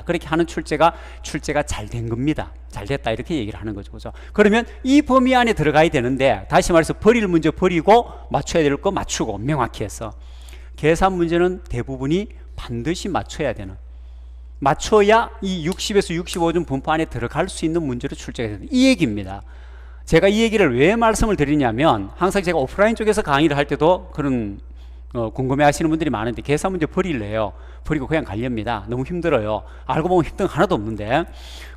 그렇게 하는 출제가 잘 된 겁니다. 잘 됐다 이렇게 얘기를 하는 거죠. 그죠? 그러면 이 범위 안에 들어가야 되는데, 다시 말해서 버릴 문제 버리고 맞춰야 될 거 맞추고 명확히 해서, 계산 문제는 대부분이 반드시 맞춰야 되는, 맞춰야 이 60에서 65점 분포 안에 들어갈 수 있는 문제로 출제가 되는 이 얘기입니다. 제가 이 얘기를 왜 말씀을 드리냐면, 항상 제가 오프라인 쪽에서 강의를 할 때도 그런 궁금해 하시는 분들이 많은데, 계산 문제 버릴래요. 버리고 그냥 가렵니다. 너무 힘들어요. 알고 보면 힘든 거 하나도 없는데,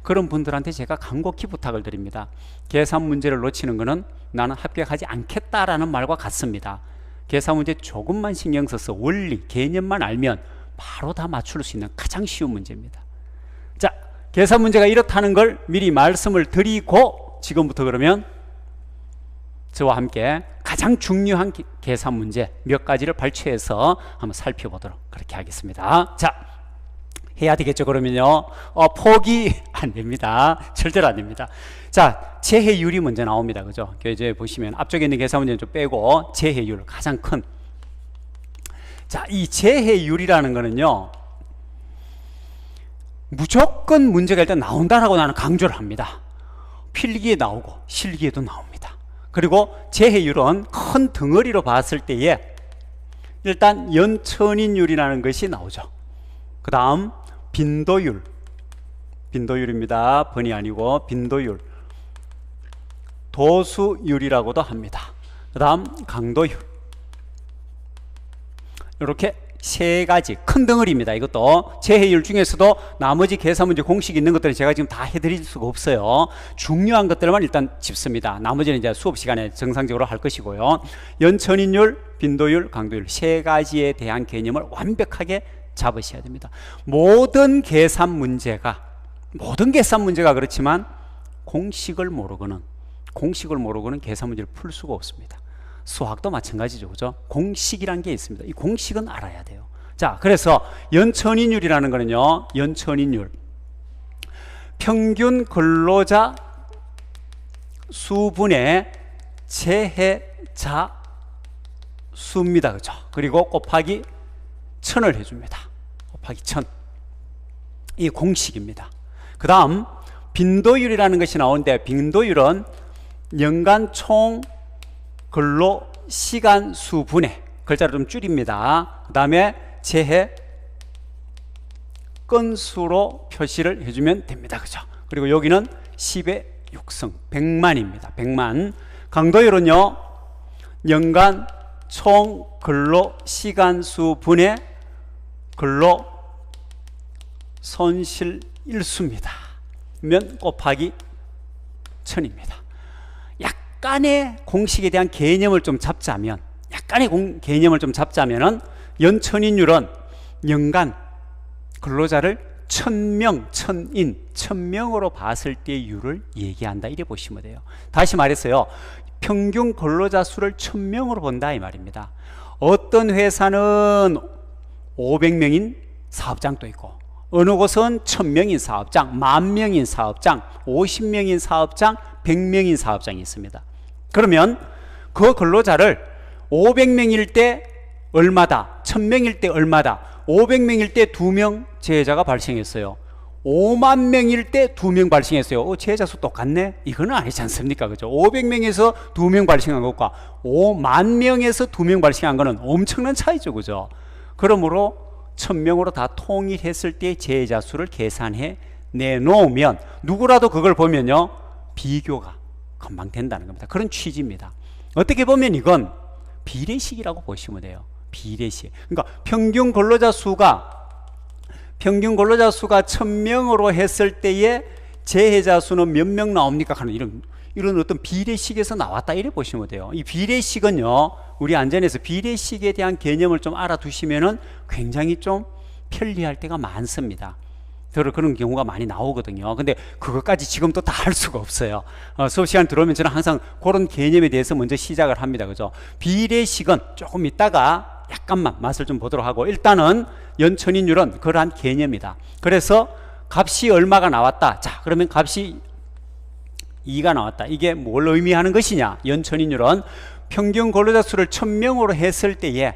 그런 분들한테 제가 간곡히 부탁을 드립니다. 계산 문제를 놓치는 거는 나는 합격하지 않겠다라는 말과 같습니다. 계산 문제 조금만 신경 써서 원리, 개념만 알면 바로 다 맞출 수 있는 가장 쉬운 문제입니다. 자, 계산 문제가 이렇다는 걸 미리 말씀을 드리고, 지금부터 그러면 저와 함께 가장 중요한 계산 문제 몇 가지를 발췌해서 한번 살펴보도록 그렇게 하겠습니다. 자, 해야 되겠죠. 그러면요, 포기 안 됩니다. 절대로 안 됩니다. 자, 재해율이 먼저 나옵니다. 그죠? 이제 보시면 앞쪽에 있는 계산 문제는 좀 빼고 재해율 가장 큰. 자, 이 재해율이라는 거는요, 무조건 문제가 일단 나온다라고 나는 강조를 합니다. 필기에 나오고 실기에도 나옵니다. 그리고 재해율은 큰 덩어리로 봤을 때에 일단 연천인율이라는 것이 나오죠. 그 다음 빈도율, 빈도율입니다. 번이 아니고 빈도율, 도수율이라고도 합니다. 그 다음 강도율, 이렇게 세 가지 큰 덩어리입니다. 이것도 재해율 중에서도 나머지 계산 문제 공식이 있는 것들은 제가 지금 다 해드릴 수가 없어요. 중요한 것들만 일단 짚습니다. 나머지는 이제 수업 시간에 정상적으로 할 것이고요. 연천인율, 빈도율, 강도율 세 가지에 대한 개념을 완벽하게 잡으셔야 됩니다. 모든 계산 문제가 그렇지만 공식을 모르고는 계산 문제를 풀 수가 없습니다. 수학도 마찬가지죠. 그죠? 공식이란 게 있습니다. 이 공식은 알아야 돼요. 자, 그래서 연천인율이라는 거는요, 연천인율, 평균 근로자 수분의 재해자 수입니다. 그죠? 그리고 곱하기 1000을 해줍니다. 곱하기 1000. 이 공식입니다. 그 다음 빈도율이라는 것이 나오는데, 빈도율은 연간 총 근로 시간 수분의, 글자를 좀 줄입니다. 그 다음에 재해 건수로 표시를 해주면 됩니다. 그죠? 그리고 여기는 10의 6승 100만입니다. 100만. 강도율은요, 연간 총 근로 시간 수분의 근로 손실 일수입니다. 면 곱하기 1000입니다. 약간의 공식에 대한 개념을 좀 잡자면, 연천인율은 연간 근로자를 1000명, 1000명으로 봤을 때의 율을 얘기한다. 이래 보시면 돼요. 다시 말해서요, 평균 근로자 수를 1000명으로 본다 이 말입니다. 어떤 회사는 500명인 사업장도 있고, 어느 곳은 1000명인 사업장, 10,000명인 사업장, 50명인 사업장, 100명인 사업장이 있습니다. 그러면 그 근로자를 500명일 때 얼마다, 1000명일 때 얼마다, 500명일 때 2명 재해자가 발생했어요. 5만 명일 때 2명 발생했어요. 재해자 수 똑같네? 이거는 아니지 않습니까? 그죠? 500명에서 2명 발생한 것과 5만 명에서 2명 발생한 거는 엄청난 차이죠. 그죠? 그러므로 1000명으로 다 통일했을 때 재해자 수를 계산해 내놓으면 누구라도 그걸 보면요, 비교가 금방 된다는 겁니다. 그런 취지입니다. 어떻게 보면 이건 비례식이라고 보시면 돼요. 비례식. 그러니까 평균 근로자 수가 1000명으로 했을 때의 재해자 수는 몇 명 나옵니까? 하는 이런 어떤 비례식에서 나왔다 이래 보시면 돼요. 이 비례식은요, 우리 안전에서 비례식에 대한 개념을 좀 알아두시면은 굉장히 좀 편리할 때가 많습니다. 그런 경우가 많이 나오거든요. 근데 그것까지 지금 또 다 할 수가 없어요. 수업 시간 들어오면 저는 항상 그런 개념에 대해서 먼저 시작을 합니다. 그죠? 비례식은 조금 있다가 약간만 맛을 좀 보도록 하고, 일단은 연천인율은 그러한 개념이다. 그래서 값이 얼마가 나왔다. 자, 그러면 값이 2가 나왔다. 이게 뭘 의미하는 것이냐? 연천인율은 평균 근로자 수를 1000명으로 했을 때에